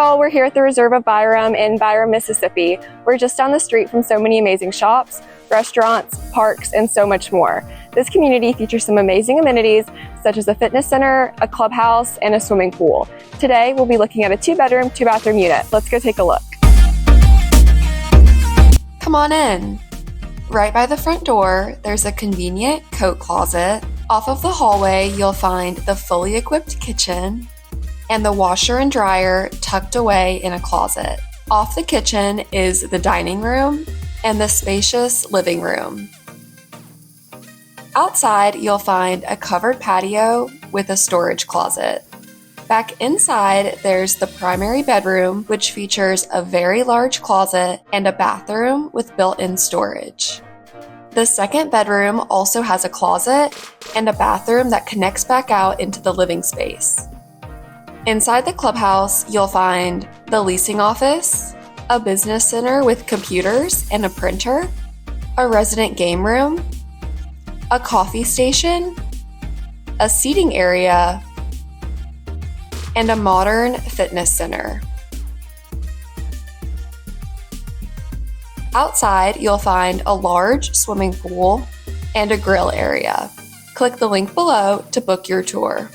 y'all, we're here at the Reserve of Byram in Byram, Mississippi. We're just down the street from so many amazing shops, restaurants, parks, and so much more. This community features some amazing amenities such as a fitness center, a clubhouse, and a swimming pool. Today, we'll be looking at a 2-bedroom, 2-bathroom unit. Let's go take a look. Come on in. Right by the front door, there's a convenient coat closet. Off of the hallway, you'll find the fully equipped kitchen and the washer and dryer tucked away in a closet. Off the kitchen is the dining room and the spacious living room. Outside, you'll find a covered patio with a storage closet. Back inside, there's the primary bedroom, which features a very large closet and a bathroom with built-in storage. The second bedroom also has a closet and a bathroom that connects back out into the living space. Inside the clubhouse, you'll find the leasing office, a business center with computers and a printer, a resident game room, a coffee station, a seating area, and a modern fitness center. Outside, you'll find a large swimming pool and a grill area. Click the link below to book your tour.